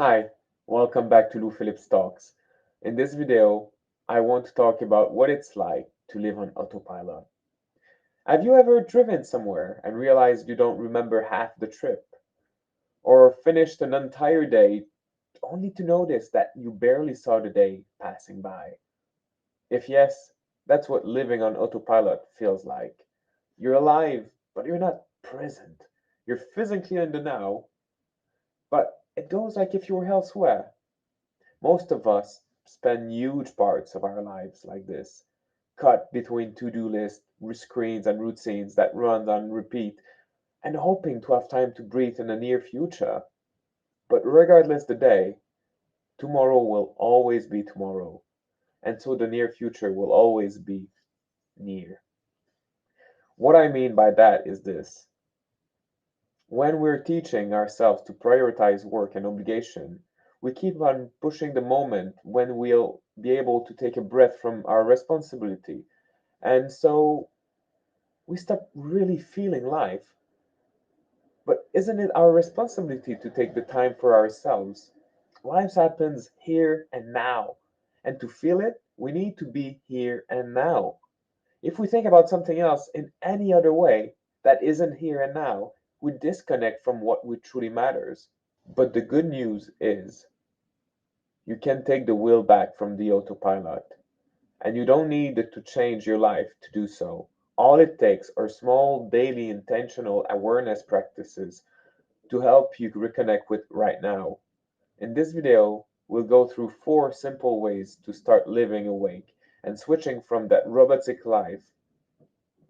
Hi, welcome back to Louis-Philippe's Talks. In this video, I want to talk about what it's like to live on autopilot. Have you ever driven somewhere and realized you don't remember half the trip? Or finished an entire day only to notice that you barely saw the day passing by? If yes, that's what living on autopilot feels like. You're alive, but you're not present. You're physically in the now, but it goes like if you were elsewhere. Most of us spend huge parts of our lives like this, cut between to-do lists, screens, and routines that run on repeat, and hoping to have time to breathe in the near future. But regardless the day, tomorrow will always be tomorrow, and so the near future will always be near. What I mean by that is this. When we're teaching ourselves to prioritize work and obligation, we keep on pushing the moment when we'll be able to take a breath from our responsibility. And so we stop really feeling life. But isn't it our responsibility to take the time for ourselves? Life happens here and now. And to feel it, we need to be here and now. If we think about something else in any other way that isn't here and now, we disconnect from what we truly matters. But the good news is you can take the wheel back from the autopilot, and you don't need it to change your life to do so. All it takes are small daily intentional awareness practices to help you reconnect with right now. In this video, we'll go through 4 simple ways to start living awake and switching from that robotic life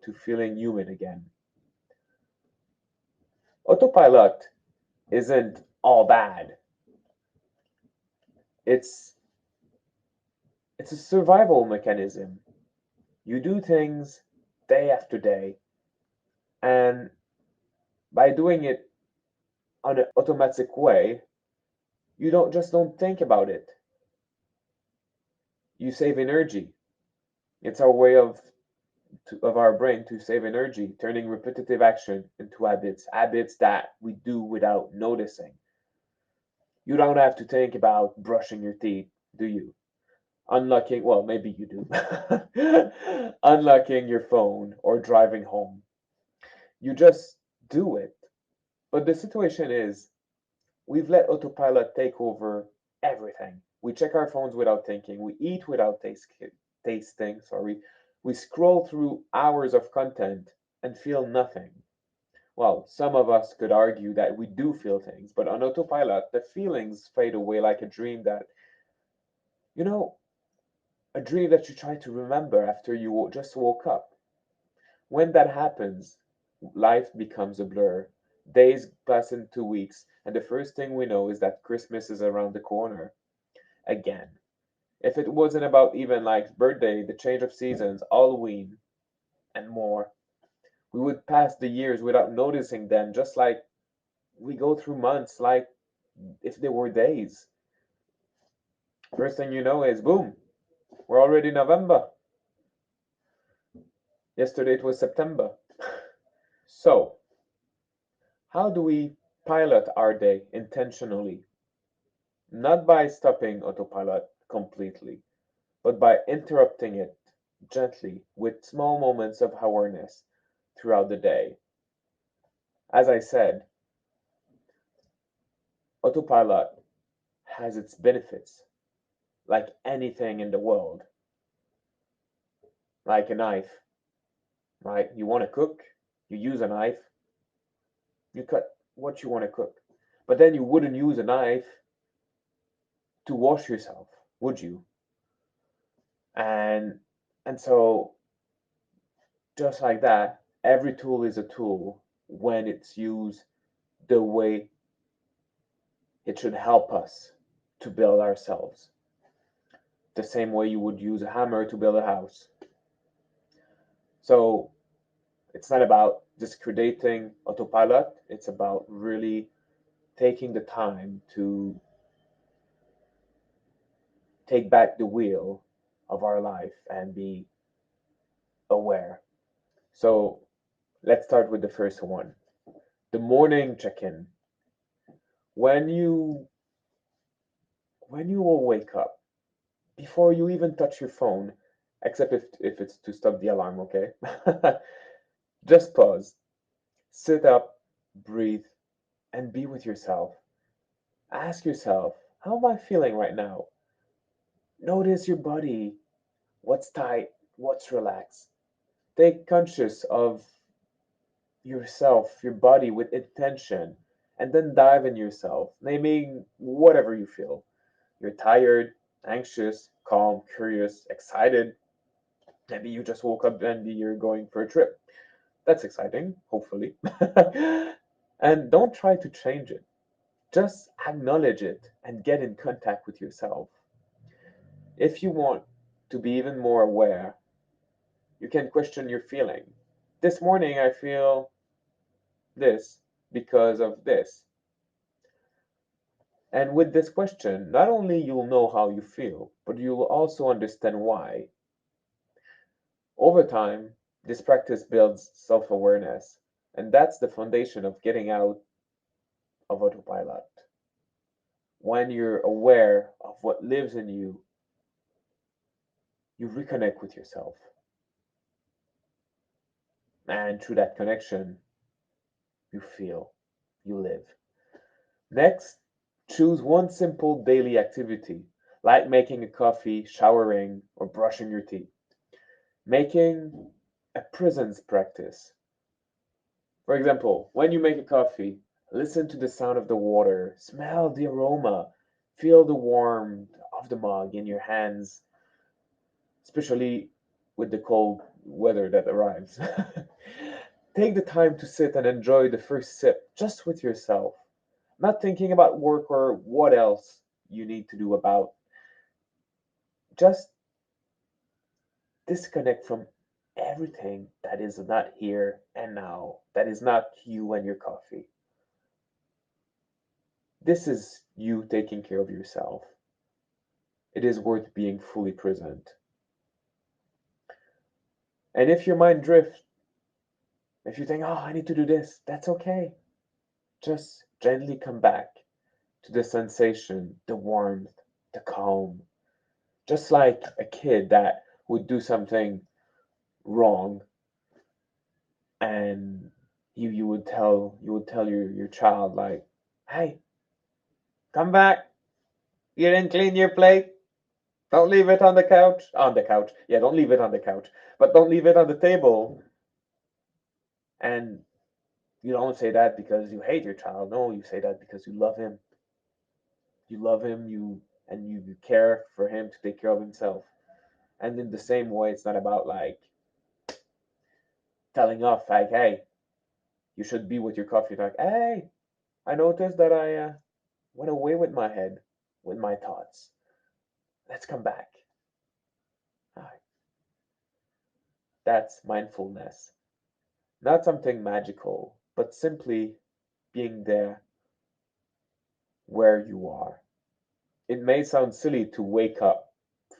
to feeling human again. Autopilot isn't all bad. It's it's a survival mechanism. You do things day after day, and by doing it on an automatic way, you don't think about it. You save energy. It's our way of our brain to save energy, turning repetitive action into habits that we do without noticing. You don't have to think about brushing your teeth, do you? Unlocking, well, maybe you do. Unlocking your phone or driving home. You just do it. But the situation is, we've let autopilot take over everything. We check our phones without thinking. We eat without tasting. Sorry. We scroll through hours of content and feel nothing. Well, some of us could argue that we do feel things, but on autopilot, the feelings fade away like a dream you know, a dream that you try to remember after you just woke up. When that happens, life becomes a blur. Days pass into weeks, and the first thing we know is that Christmas is around the corner again. If it wasn't about even like birthday, the change of seasons, Halloween, and more, we would pass the years without noticing them, just like we go through months like if they were days. First thing you know is boom, we're already November. Yesterday it was September. So, how do we pilot our day intentionally? Not by stopping autopilot completely, but by interrupting it gently with small moments of awareness throughout the day. As I said, autopilot has its benefits, like anything in the world, like a knife, right? You want to cook, you use a knife, you cut what you want to cook. But then you wouldn't use a knife to wash yourself, would you? And and so just like that, every tool is a tool when it's used the way it should help us to build ourselves. The same way you would use a hammer to build a house. So it's not about discrediting autopilot, it's about really taking the time to take back the wheel of our life and be aware. So let's start with the first one, the morning check in. When you when you will wake up, before you even touch your phone, except if it's to stop the alarm, okay? Just pause, sit up, breathe, and be with yourself. Ask yourself, how am I feeling right now? Notice your body, what's tight, what's relaxed. Take conscious of yourself, your body with intention, and then dive in yourself, naming whatever you feel. You're tired, anxious, calm, curious, excited. Maybe you just woke up and you're going for a trip. That's exciting, hopefully. And don't try to change it. Just acknowledge it and get in contact with yourself. If you want to be even more aware, you can question your feeling. This morning I feel this because of this. And with this question, not only you'll know how you feel, but you'll also understand why. Over time, this practice builds self-awareness, and that's the foundation of getting out of autopilot. When you're aware of what lives in you, you reconnect with yourself. And through that connection, you feel, you live. Next, choose one simple daily activity, like making a coffee, showering, or brushing your teeth. Making a presence practice. For example, when you make a coffee, listen to the sound of the water, smell the aroma, feel the warmth of the mug in your hands, especially with the cold weather that arrives. Take the time to sit and enjoy the first sip just with yourself, not thinking about work or what else you need to do about. Just disconnect from everything that is not here and now, that is not you and your coffee. This is you taking care of yourself. It is worth being fully present. And if your mind drifts, if you think, oh, I need to do this, that's okay. Just gently come back to the sensation, the warmth, the calm. Just like a kid that would do something wrong and you would tell your child like, hey, come back. You didn't clean your plate. Don't leave it on the couch. On the couch. Yeah, don't leave it on the couch. But don't leave it on the table. And you don't say that because you hate your child. No, you say that because you love him. You love him, you care for him to take care of himself. And in the same way, it's not about like telling off like, hey, you should be with your coffee. Like, hey, I noticed that I went away with my head, with my thoughts. Let's come back. All right. That's mindfulness. Not something magical, but simply being there where you are. It may sound silly to wake up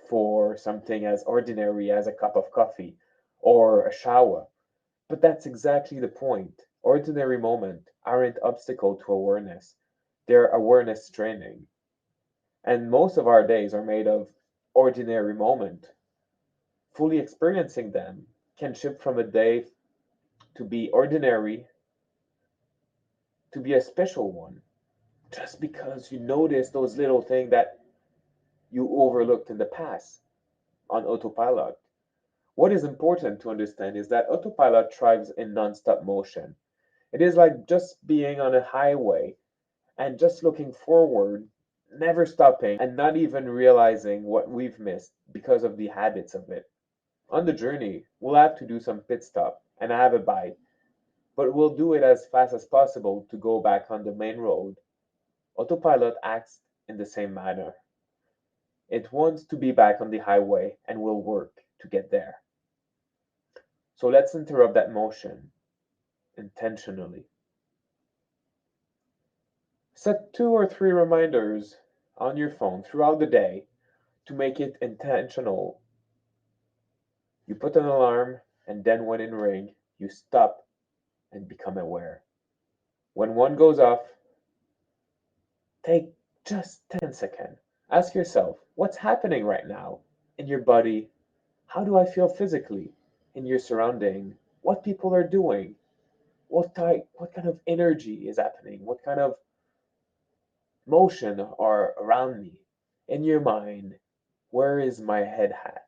for something as ordinary as a cup of coffee or a shower, but that's exactly the point. Ordinary moments aren't obstacle to awareness. They're awareness training. And most of our days are made of ordinary moments. Fully experiencing them can shift from a day to be ordinary to be a special one, just because you notice those little things that you overlooked in the past on autopilot. What is important to understand is that autopilot thrives in non-stop motion. It is like just being on a highway and just looking forward, never stopping, and not even realizing what we've missed because of the habits of it. On the journey, we'll have to do some pit stop and have a bite, but we'll do it as fast as possible to go back on the main road. Autopilot acts in the same manner. It wants to be back on the highway and will work to get there. So let's interrupt that motion intentionally. Set 2 or 3 reminders on your phone throughout the day to make it intentional. You put an alarm, and then when it rings, you stop and become aware. When one goes off, take just 10 seconds. Ask yourself, what's happening right now in your body? How do I feel physically in your surrounding? What people are doing? What kind of energy is happening? What kind of motion are around me? In your mind, where is my head at?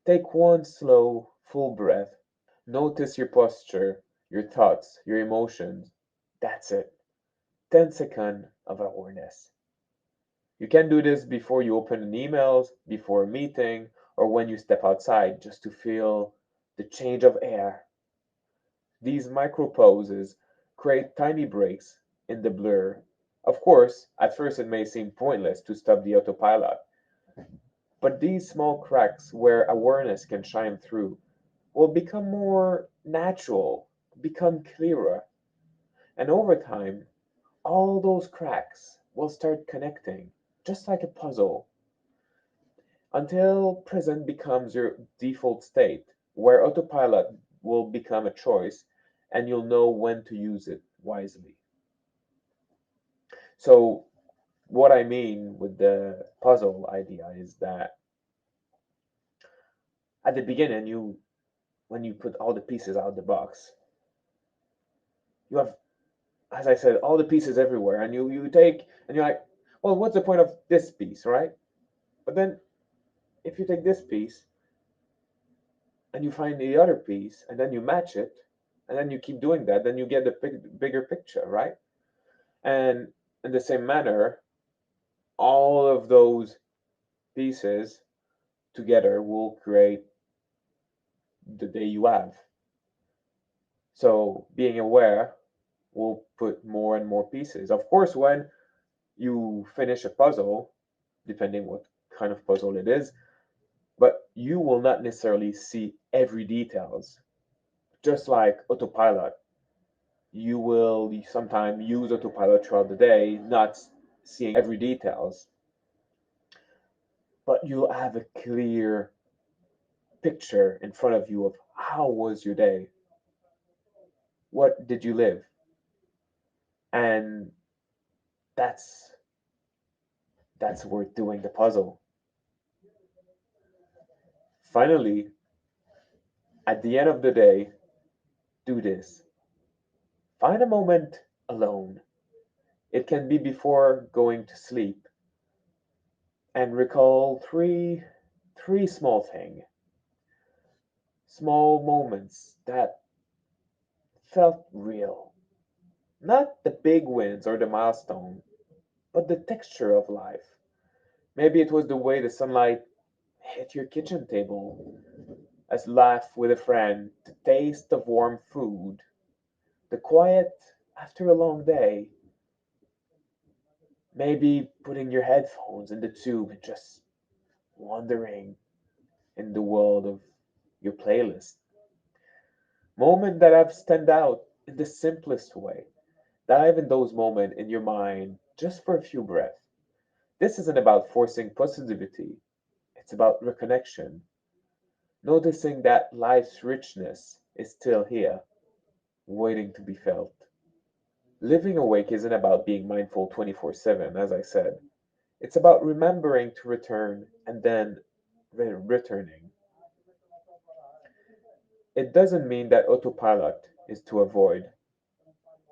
Take one slow, full breath. Notice your posture, your thoughts, your emotions. That's it. 10 seconds of awareness. You can do this before you open an emails, before a meeting, or when you step outside just to feel the change of air. These micro pauses create tiny breaks in the blur. Of course, at first it may seem pointless to stop the autopilot, but these small cracks where awareness can shine through will become more natural, become clearer, and over time, all those cracks will start connecting, just like a puzzle, until present becomes your default state, where autopilot will become a choice and you'll know when to use it wisely. So, what I mean with the puzzle idea is that at the beginning, when you put all the pieces out of the box, you have, as I said, all the pieces everywhere, and you take and you're like, well, what's the point of this piece, right? But then if you take this piece and you find the other piece and then you match it and then you keep doing that, then you get the bigger picture, right? And in the same manner, all of those pieces together will create the day you have. So being aware will put more and more pieces. Of course, when you finish a puzzle, depending what kind of puzzle it is, but you will not necessarily see every details. Just like autopilot, you will sometimes use autopilot throughout the day, not seeing every details, but you'll have a clear picture in front of you of how was your day, what did you live, and that's that's worth doing the puzzle. Finally, at the end of the day, do this. Find a moment alone. It can be before going to sleep, and recall three small things, small moments that felt real. Not the big wins or the milestone, but the texture of life. Maybe it was the way the sunlight hit your kitchen table, a laugh with a friend, the taste of warm food, the quiet after a long day. Maybe putting your headphones in the tube and just wandering in the world of your playlist. Moment that have stand out in the simplest way. Dive in those moments in your mind just for a few breaths. This isn't about forcing positivity, it's about reconnection, noticing that life's richness is still here, waiting to be felt. Living awake isn't about being mindful 24/7, as I said. It's about remembering to return and then returning. It doesn't mean that autopilot is to avoid,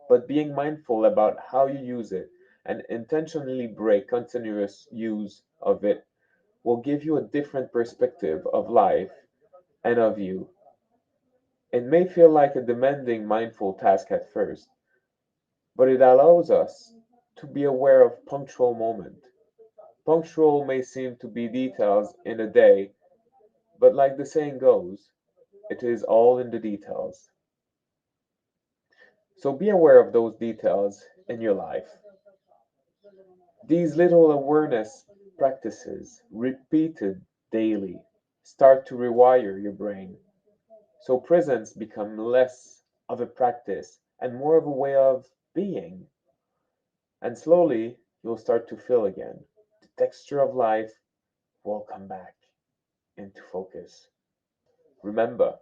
but being mindful about how you use it and intentionally break continuous use of it will give you a different perspective of life and of you. It may feel like a demanding mindful task at first, but it allows us to be aware of punctual moments. Punctual may seem to be details in a day, but like the saying goes, it is all in the details. So be aware of those details in your life. These little awareness practices, repeated daily, start to rewire your brain. So presence become less of a practice and more of a way of being. And slowly you'll start to feel again. The texture of life will come back into focus. Remember,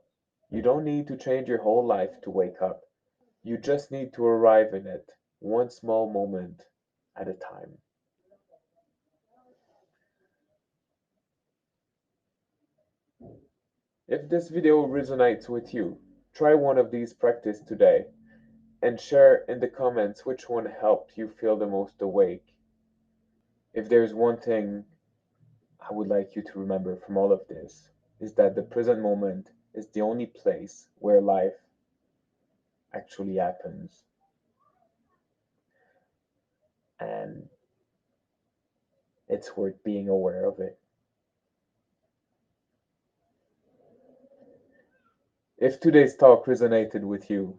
you don't need to change your whole life to wake up. You just need to arrive in it, one small moment at a time. If this video resonates with you, try one of these practices today and share in the comments which one helped you feel the most awake. If there's one thing I would like you to remember from all of this, is that the present moment is the only place where life actually happens. And it's worth being aware of it. If today's talk resonated with you,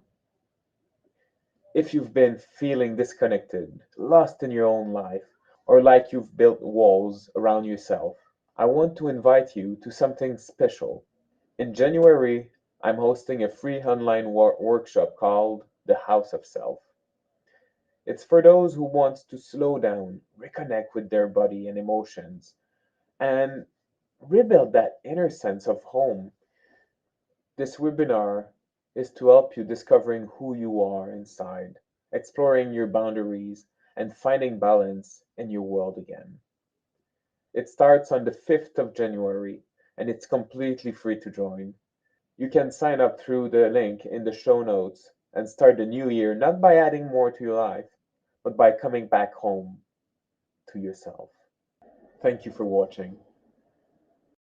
if you've been feeling disconnected, lost in your own life, or like you've built walls around yourself, I want to invite you to something special. In January, I'm hosting a free online workshop called The House of Self. It's for those who want to slow down, reconnect with their body and emotions, and rebuild that inner sense of home. This webinar is to help you discovering who you are inside, exploring your boundaries, and finding balance in your world again. It starts on the 5th of January and it's completely free to join. You can sign up through the link in the show notes and start the new year not by adding more to your life, but by coming back home to yourself. Thank you for watching.